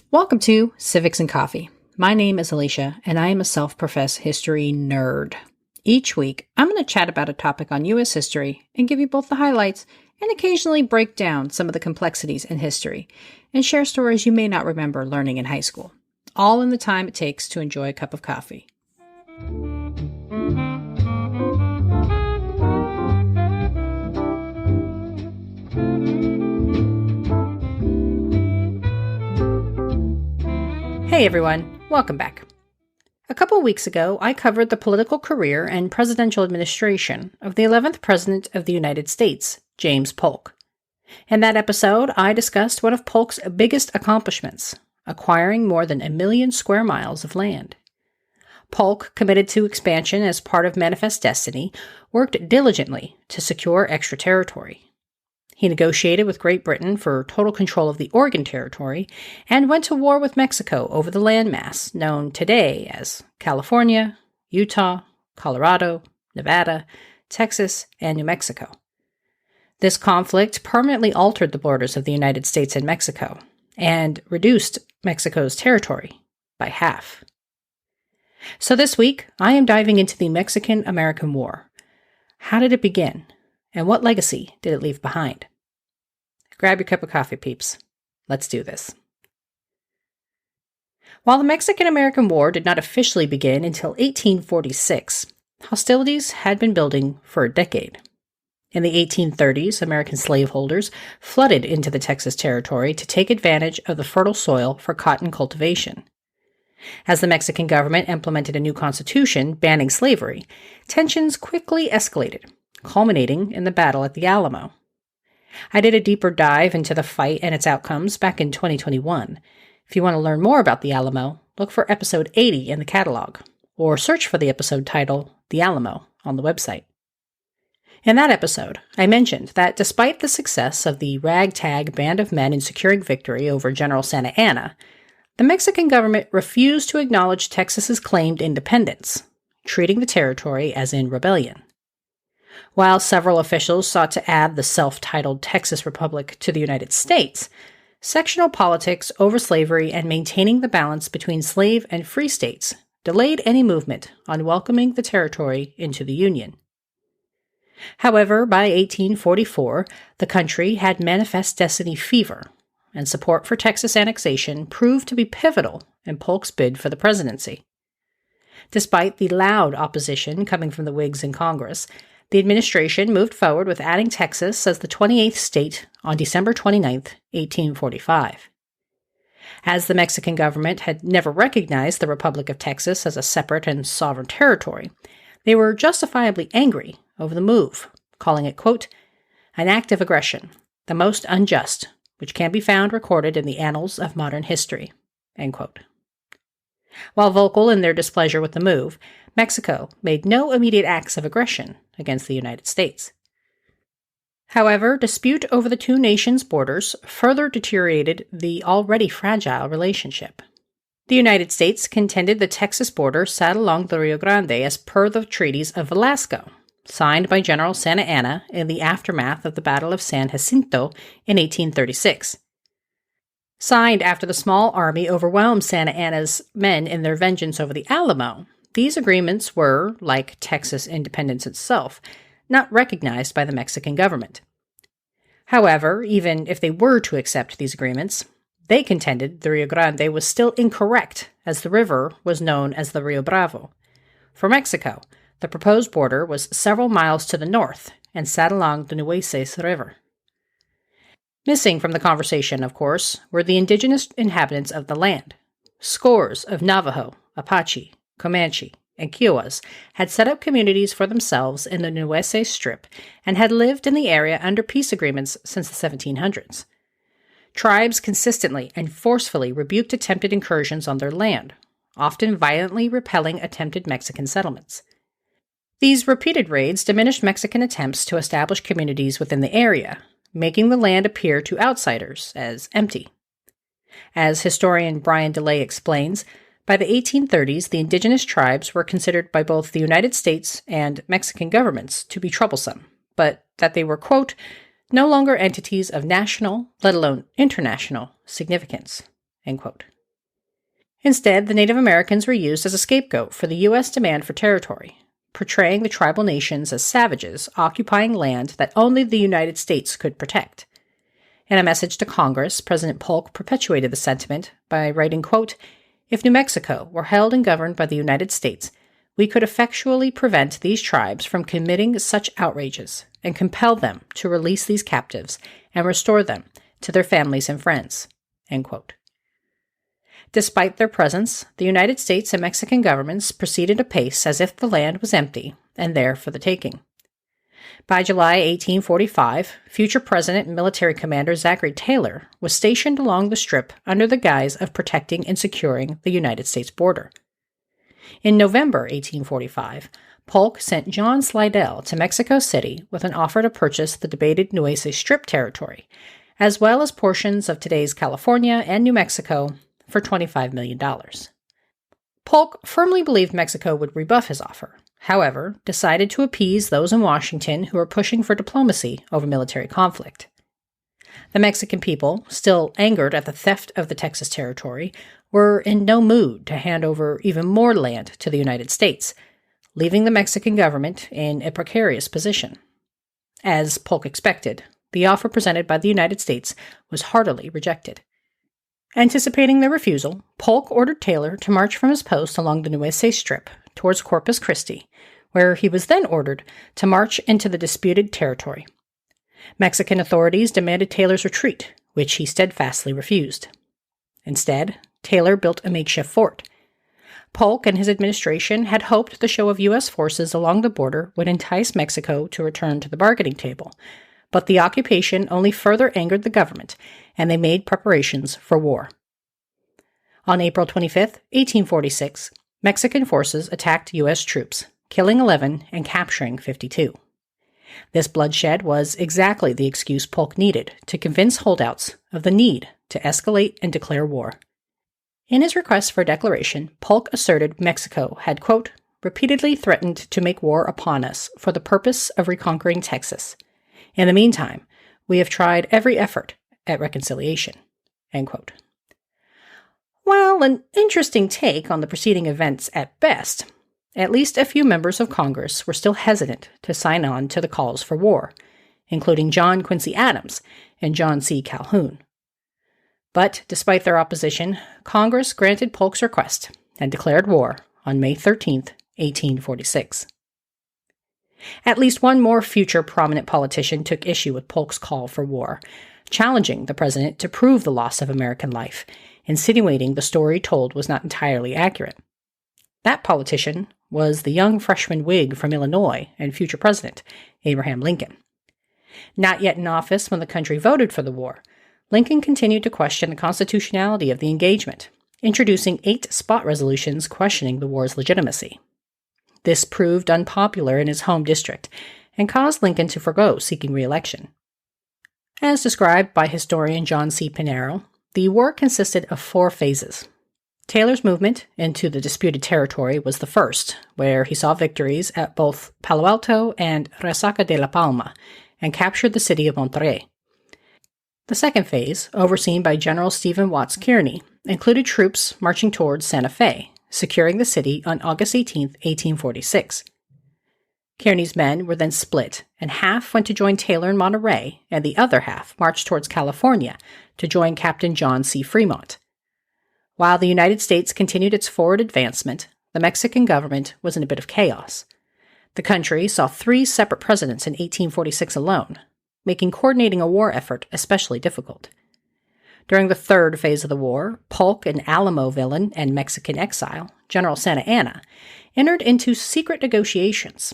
Welcome to Civics and Coffee. My name is Alicia, and I am a self-professed history nerd. Each week, I'm going to chat about a topic on U.S. history and give you both the highlights and occasionally break down some of the complexities in history and share stories you may not remember learning in high school, all in the time it takes to enjoy a cup of coffee. Hey everyone, welcome back. A couple weeks ago, I covered the political career and presidential administration of the 11th President of the United States, James Polk. In that episode, I discussed one of Polk's biggest accomplishments, acquiring more than 1 million square miles of land. Polk, committed to expansion as part of Manifest Destiny, worked diligently to secure extra territory. He negotiated with Great Britain for total control of the Oregon Territory and went to war with Mexico over the landmass known today as California, Utah, Colorado, Nevada, Texas, and New Mexico. This conflict permanently altered the borders of the United States and Mexico and reduced Mexico's territory by half. So this week, I am diving into the Mexican-American War. How did it begin? And what legacy did it leave behind? Grab your cup of coffee, peeps. Let's do this. While the Mexican-American War did not officially begin until 1846, hostilities had been building for a decade. In the 1830s, American slaveholders flooded into the Texas territory to take advantage of the fertile soil for cotton cultivation. As the Mexican government implemented a new constitution banning slavery, tensions quickly escalated, culminating in the battle at the Alamo. I did a deeper dive into the fight and its outcomes back in 2021. If you want to learn more about the Alamo, look for episode 80 in the catalog, or search for the episode title, The Alamo, on the website. In that episode, I mentioned that despite the success of the ragtag band of men in securing victory over General Santa Anna, the Mexican government refused to acknowledge Texas's claimed independence, treating the territory as in rebellion. While several officials sought to add the self-titled Texas Republic to the United States, sectional politics over slavery and maintaining the balance between slave and free states delayed any movement on welcoming the territory into the Union. However, by 1844, the country had Manifest Destiny fever, and support for Texas annexation proved to be pivotal in Polk's bid for the presidency. Despite the loud opposition coming from the Whigs in Congress, the administration moved forward with adding Texas as the 28th state on December 29, 1845. As the Mexican government had never recognized the Republic of Texas as a separate and sovereign territory, they were justifiably angry over the move, calling it, quote, an act of aggression, the most unjust, which can be found recorded in the annals of modern history, end quote. While vocal in their displeasure with the move, Mexico made no immediate acts of aggression against the United States. However, dispute over the two nations' borders further deteriorated the already fragile relationship. The United States contended the Texas border sat along the Rio Grande as per the treaties of Velasco, signed by General Santa Anna in the aftermath of the Battle of San Jacinto in 1836. Signed after the small army overwhelmed Santa Anna's men in their vengeance over the Alamo, these agreements were, like Texas independence itself, not recognized by the Mexican government. However, even if they were to accept these agreements, they contended the Rio Grande was still incorrect, as the river was known as the Rio Bravo. For Mexico, the proposed border was several miles to the north and sat along the Nueces River. Missing from the conversation, of course, were the indigenous inhabitants of the land. Scores of Navajo, Apache, Comanche, and Kiowas had set up communities for themselves in the Nueces Strip and had lived in the area under peace agreements since the 1700s. Tribes consistently and forcefully rebuked attempted incursions on their land, often violently repelling attempted Mexican settlements. These repeated raids diminished Mexican attempts to establish communities within the area, making the land appear to outsiders as empty. As historian Brian DeLay explains, by the 1830s, the indigenous tribes were considered by both the United States and Mexican governments to be troublesome, but that they were, quote, no longer entities of national, let alone international, significance, end quote. Instead, the Native Americans were used as a scapegoat for the U.S. demand for territory, portraying the tribal nations as savages occupying land that only the United States could protect. In a message to Congress, President Polk perpetuated the sentiment by writing, quote, "If New Mexico were held and governed by the United States, we could effectually prevent these tribes from committing such outrages and compel them to release these captives and restore them to their families and friends." End quote. Despite their presence, the United States and Mexican governments proceeded apace as if the land was empty and there for the taking. By July 1845, future President and military commander Zachary Taylor was stationed along the Strip under the guise of protecting and securing the United States border. In November 1845, Polk sent John Slidell to Mexico City with an offer to purchase the debated Nueces Strip territory, as well as portions of today's California and New Mexico, for $25 million. Polk firmly believed Mexico would rebuff his offer, however, decided to appease those in Washington who were pushing for diplomacy over military conflict. The Mexican people, still angered at the theft of the Texas territory, were in no mood to hand over even more land to the United States, leaving the Mexican government in a precarious position. As Polk expected, the offer presented by the United States was heartily rejected. Anticipating their refusal, Polk ordered Taylor to march from his post along the Nueces Strip towards Corpus Christi, where he was then ordered to march into the disputed territory. Mexican authorities demanded Taylor's retreat, which he steadfastly refused. Instead, Taylor built a makeshift fort. Polk and his administration had hoped the show of U.S. forces along the border would entice Mexico to return to the bargaining table, but the occupation only further angered the government, and they made preparations for war. On April 25, 1846, Mexican forces attacked U.S. troops, killing 11 and capturing 52. This bloodshed was exactly the excuse Polk needed to convince holdouts of the need to escalate and declare war. In his request for a declaration, Polk asserted Mexico had, quote, "repeatedly threatened to make war upon us for the purpose of reconquering Texas. In the meantime, we have tried every effort at reconciliation." End quote. While an interesting take on the preceding events at best, at least a few members of Congress were still hesitant to sign on to the calls for war, including John Quincy Adams and John C. Calhoun. But despite their opposition, Congress granted Polk's request and declared war on May 13, 1846. At least one more future prominent politician took issue with Polk's call for war, challenging the president to prove the loss of American life, insinuating the story told was not entirely accurate. That politician was the young freshman Whig from Illinois and future president, Abraham Lincoln. Not yet in office when the country voted for the war, Lincoln continued to question the constitutionality of the engagement, introducing 8 spot resolutions questioning the war's legitimacy. This proved unpopular in his home district and caused Lincoln to forgo seeking re-election. As described by historian John C. Pinero, the war consisted of 4 phases. Taylor's movement into the disputed territory was the first, where he saw victories at both Palo Alto and Resaca de la Palma and captured the city of Monterrey. The second phase, overseen by General Stephen Watts Kearny, included troops marching towards Santa Fe, securing the city on August 18, 1846. Kearny's men were then split, and half went to join Taylor in Monterey, and the other half marched towards California to join Captain John C. Fremont. While the United States continued its forward advancement, the Mexican government was in a bit of chaos. The country saw 3 separate presidents in 1846 alone, making coordinating a war effort especially difficult. During the third phase of the war, Polk, an Alamo villain and Mexican exile, General Santa Anna, entered into secret negotiations.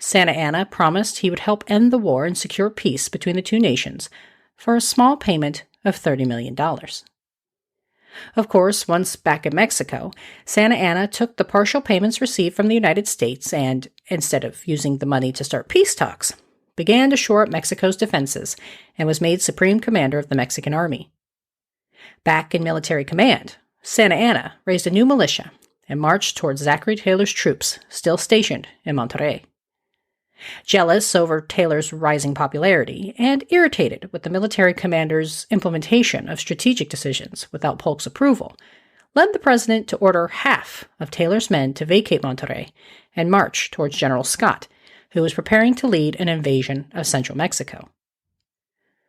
Santa Anna promised he would help end the war and secure peace between the two nations for a small payment of $30 million. Of course, once back in Mexico, Santa Anna took the partial payments received from the United States and, instead of using the money to start peace talks, began to shore up Mexico's defenses and was made Supreme Commander of the Mexican Army. Back in military command, Santa Anna raised a new militia and marched towards Zachary Taylor's troops, still stationed in Monterrey. Jealous over Taylor's rising popularity and irritated with the military commander's implementation of strategic decisions without Polk's approval, led the president to order half of Taylor's men to vacate Monterrey and march towards General Scott, who was preparing to lead an invasion of central Mexico.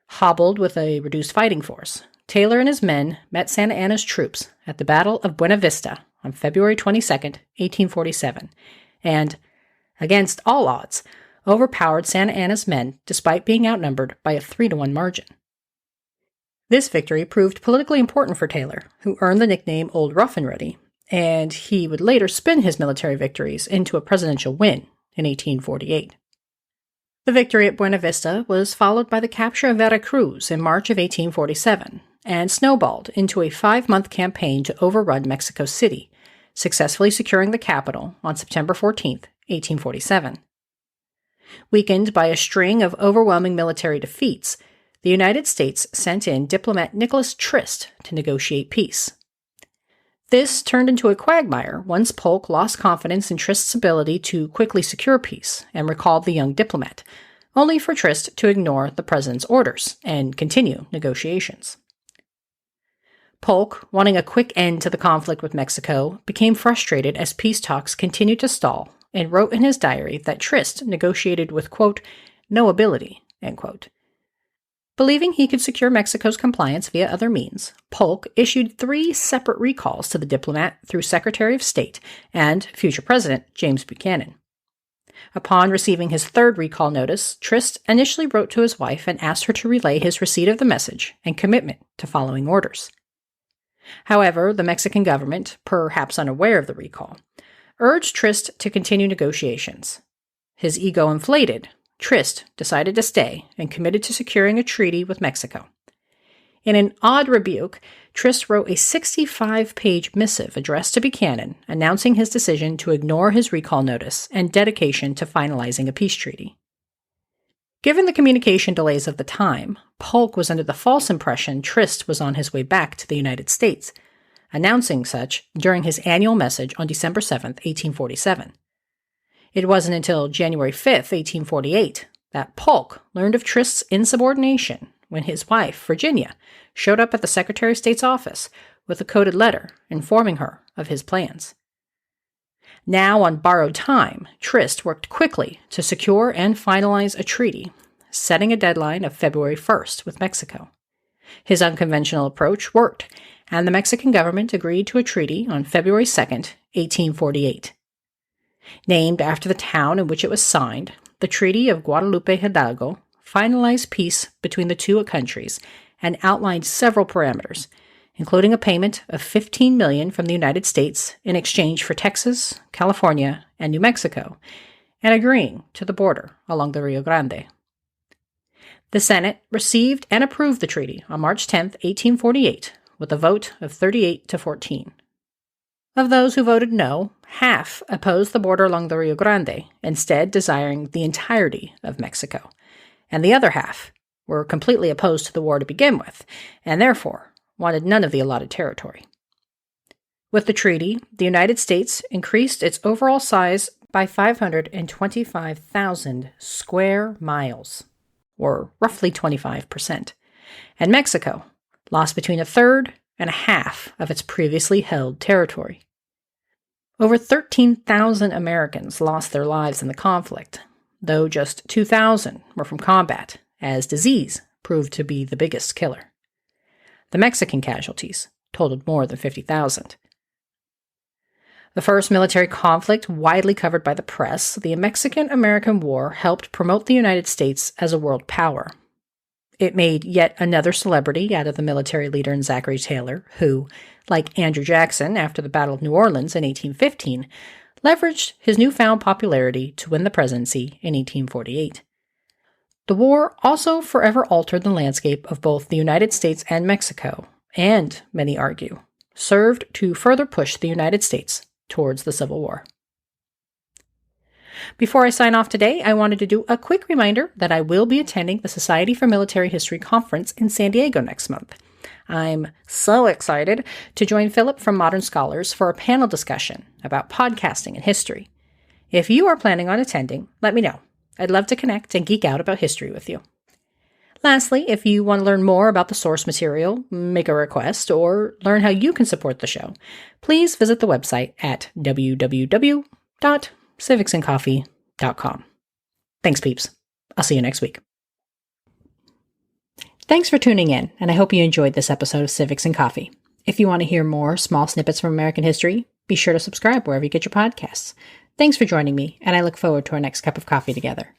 Hobbled with a reduced fighting force, Taylor and his men met Santa Anna's troops at the Battle of Buena Vista on February 22, 1847, and, against all odds, overpowered Santa Anna's men despite being outnumbered by a 3-1 margin. This victory proved politically important for Taylor, who earned the nickname Old Rough and Ready, and he would later spin his military victories into a presidential win in 1848. The victory at Buena Vista was followed by the capture of Veracruz in March of 1847, and snowballed into a 5-month campaign to overrun Mexico City, successfully securing the capital on September 14, 1847. Weakened by a string of overwhelming military defeats, the United States sent in diplomat Nicholas Trist to negotiate peace. This turned into a quagmire once Polk lost confidence in Trist's ability to quickly secure peace and recalled the young diplomat, only for Trist to ignore the president's orders and continue negotiations. Polk, wanting a quick end to the conflict with Mexico, became frustrated as peace talks continued to stall and wrote in his diary that Trist negotiated with, quote, no ability, end quote. Believing he could secure Mexico's compliance via other means, Polk issued 3 separate recalls to the diplomat through Secretary of State and future President James Buchanan. Upon receiving his 3rd recall notice, Trist initially wrote to his wife and asked her to relay his receipt of the message and commitment to following orders. However, the Mexican government, perhaps unaware of the recall, urged Trist to continue negotiations. His ego inflated, Trist decided to stay and committed to securing a treaty with Mexico. In an odd rebuke, Trist wrote a 65-page missive addressed to Buchanan announcing his decision to ignore his recall notice and dedication to finalizing a peace treaty. Given the communication delays of the time, Polk was under the false impression Trist was on his way back to the United States, announcing such during his annual message on December 7, 1847. It wasn't until January 5, 1848, that Polk learned of Trist's insubordination when his wife, Virginia, showed up at the Secretary of State's office with a coded letter informing her of his plans. Now on borrowed time, Trist worked quickly to secure and finalize a treaty, setting a deadline of February 1st with Mexico. His unconventional approach worked, and the Mexican government agreed to a treaty on February 2, 1848. Named after the town in which it was signed, the Treaty of Guadalupe Hidalgo finalized peace between the two countries and outlined several parameters, including a payment of $15 million from the United States in exchange for Texas, California, and New Mexico, and agreeing to the border along the Rio Grande. The Senate received and approved the treaty on March 10, 1848, with a vote of 38 to 14. Of those who voted no, half opposed the border along the Rio Grande, instead desiring the entirety of Mexico, and the other half were completely opposed to the war to begin with, and therefore wanted none of the allotted territory. With the treaty, the United States increased its overall size by 525,000 square miles, or roughly 25%, and Mexico lost between a third and a half of its previously held territory. Over 13,000 Americans lost their lives in the conflict, though just 2,000 were from combat, as disease proved to be the biggest killer. The Mexican casualties totaled more than 50,000. The first military conflict widely covered by the press, the Mexican-American War helped promote the United States as a world power. It made yet another celebrity out of the military leader in Zachary Taylor, who, like Andrew Jackson after the Battle of New Orleans in 1815, leveraged his newfound popularity to win the presidency in 1848. The war also forever altered the landscape of both the United States and Mexico, and, many argue, served to further push the United States towards the Civil War. Before I sign off today, I wanted to do a quick reminder that I will be attending the Society for Military History Conference in San Diego next month. I'm so excited to join Philip from Modern Scholars for a panel discussion about podcasting and history. If you are planning on attending, let me know. I'd love to connect and geek out about history with you. Lastly, if you want to learn more about the source material, make a request, or learn how you can support the show, please visit the website at www.civicsandcoffee.com. Thanks, peeps. I'll see you next week. Thanks for tuning in, and I hope you enjoyed this episode of Civics and Coffee. If you want to hear more small snippets from American history, be sure to subscribe wherever you get your podcasts. Thanks for joining me, and I look forward to our next cup of coffee together.